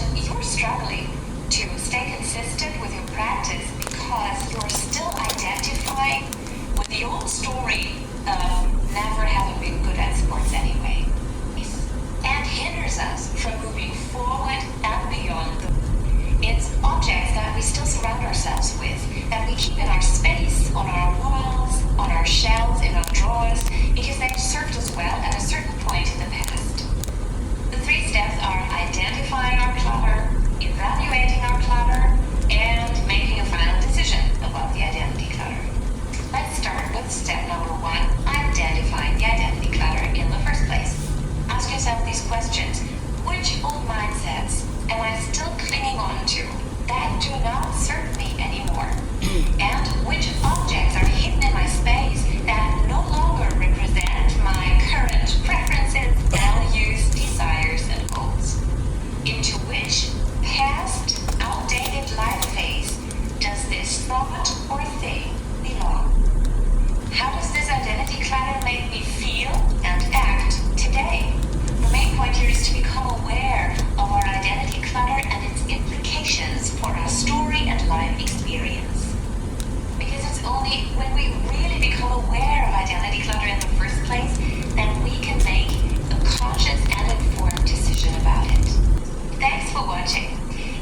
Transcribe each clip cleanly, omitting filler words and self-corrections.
and you're struggling to stay consistent with your practice because you're still identifying with the old story of never having been good at sports anyway, and hinders us from moving forward and beyond. It's objects that we still surround ourselves with, that we keep in our space, on our walls, on our shelves, in our drawers, because they've served us well at a certain point in the past. The 3 steps are identifying our clutter, evaluating our clutter, and making a final decision about the identity clutter. Let's start with step number 1, identifying the identity clutter in the first place. Ask yourself these questions. Which old mindsets am I still clinging on to that do not serve me anymore? And which objects are hidden in my space that no longer represent my current preferences, values, desires, and goals? Into which past, outdated life phase does this thought or thing belong? How does this identity clutter make me feel and act today? The main point here is to become aware of our identity clutter and its implications for our story and life experience. Because it's only when we really become aware of identity clutter in the first place that we can make a conscious and informed decision about it. Thanks for watching.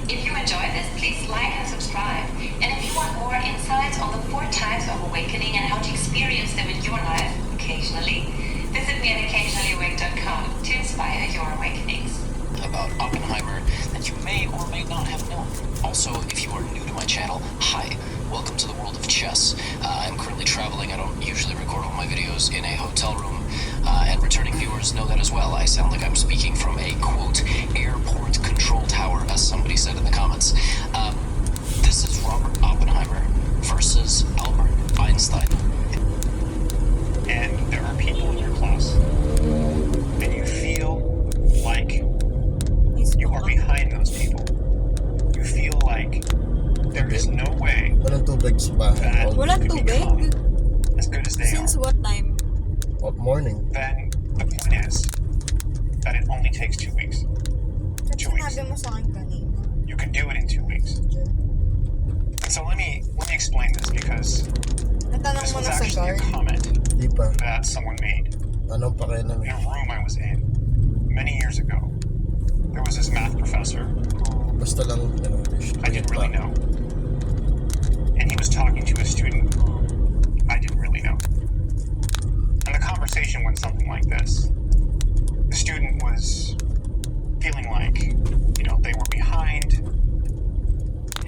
If you enjoyed this, please like and subscribe. And if you want more insights on the 4 types of awakening and how to experience them in your life occasionally, visit me at occasionallyawake.com to inspire your awakenings. About Oppenheimer that you may or may not have known. Also, if you are new to my channel, hi, welcome to the world of chess. I'm currently traveling. I don't usually record all my videos in a hotel room, and returning viewers know that as well. I sound like I'm speaking from a, quote, airport control tower, as somebody said in the comments. This is Robert Oppenheimer versus Albert Einstein. And there are people in your class, and you feel like you are behind those people. You feel like there is no way that you can become as good as they Since are. what time? What morning? Then the point is that it only takes 2 weeks. 2 weeks. Sinabi mo sa akin kanina. You can do it in 2 weeks. And so let me explain this, because Natanong this mo was na sa actually a guard. comment Di pa. that someone made Anong pakialam in a room I was in many years ago. There was this math professor who Basta lang, I didn't really know. And he was talking to a student who I didn't really know. And the conversation went something like this. The student was feeling like, they were behind.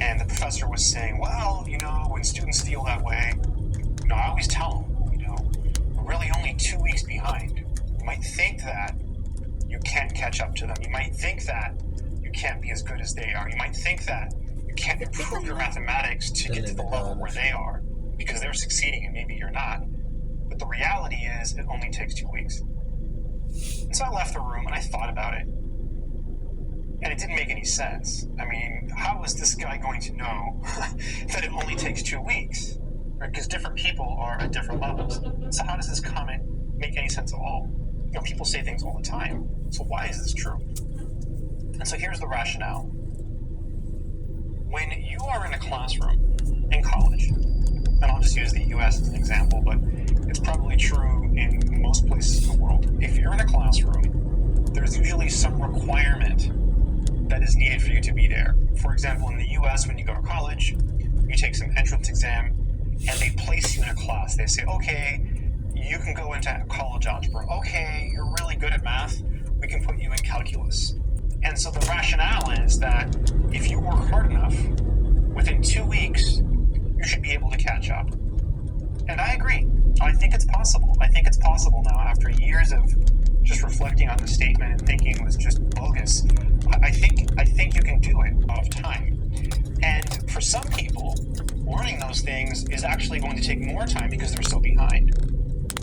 And the professor was saying, well, when students feel that way, I always tell them, we're really only 2 weeks behind. You might think that you can't catch up to them. You might think that you can't be as good as they are. You might think that you can't improve your mathematics to get to the level where they are because they're succeeding and maybe you're not. But the reality is it only takes 2 weeks. And so I left the room and I thought about it. And it didn't make any sense. I mean, how is this guy going to know that it only takes 2 weeks? Right? Because different people are at different levels. So how does this comment make any sense at all? People say things all the time. So why is this true? And so here's the rationale. When you are in a classroom in college, and I'll just use the US as an example, but it's probably true in most places in the world. If you're in a classroom, there's usually some requirement that is needed for you to be there. For example, in the US, when you go to college, you take some entrance exam, and they place you in a class. They say, okay, you can go into college algebra. Okay, you're really good at math. We can put you in calculus. And so the rationale is that if you work hard enough, within 2 weeks, you should be able to catch up. And I agree. I think it's possible. I think it's possible now, after years of just reflecting on the statement and thinking it was just bogus. I think you can do it out of time. And for some people, learning those things is actually going to take more time because they're so behind.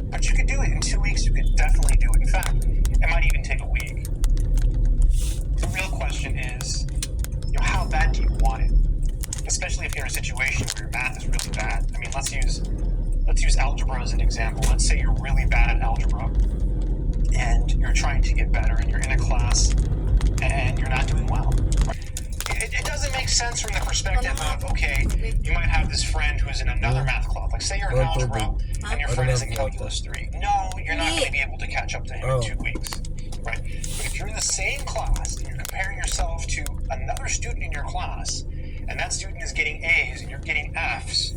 But you could do it in 2 weeks. You could definitely do it. In fact, it might even take a week. The real question is, how bad do you want it? Especially if you're in a situation where your math is really bad. I mean, let's use algebra as an example. Let's say you're really bad at algebra and you're trying to get better and you're in a class and you're not doing well. sense from the perspective of, okay, you might have this friend who's in another math class. Like, say you're in algebra and your friend is in calculus 3. No, you're not going to be able to catch up to him in 2 weeks, right? But if you're in the same class and you're comparing yourself to another student in your class, and that student is getting A's and you're getting F's,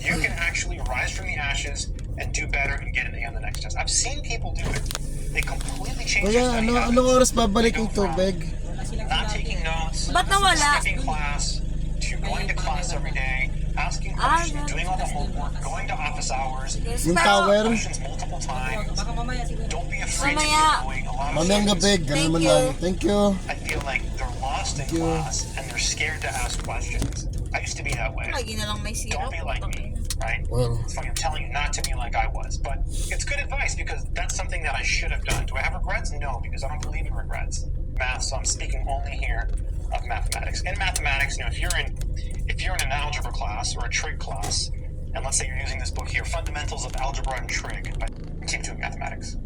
you can actually rise from the ashes and do better and get an A on the next test. I've seen people do it. They completely change their study habits. Anong oras babalik yung tubig? Not taking notes, Ba't nawala? skipping class, to going to class every day, asking questions, doing all the homework, going to office hours, Yung tower? questions multiple times. Don't be afraid to Mamaya. be annoying. A lot of Mamayang students, gabi, ganun man lang. Thank you. I feel like they're lost in class and they're scared to ask questions. I used to be that way. Lagi na lang may Don't syrup. be like me, right? Well, It's funny, I'm telling you not to be like I was, but it's good advice because that's something that I should have done. Do I have regrets? No, because I don't believe in regrets. Math, so I'm speaking only here of mathematics. In mathematics, if you're in an algebra class or a trig class, and let's say you're using this book here, Fundamentals of Algebra and Trig, but keep doing mathematics.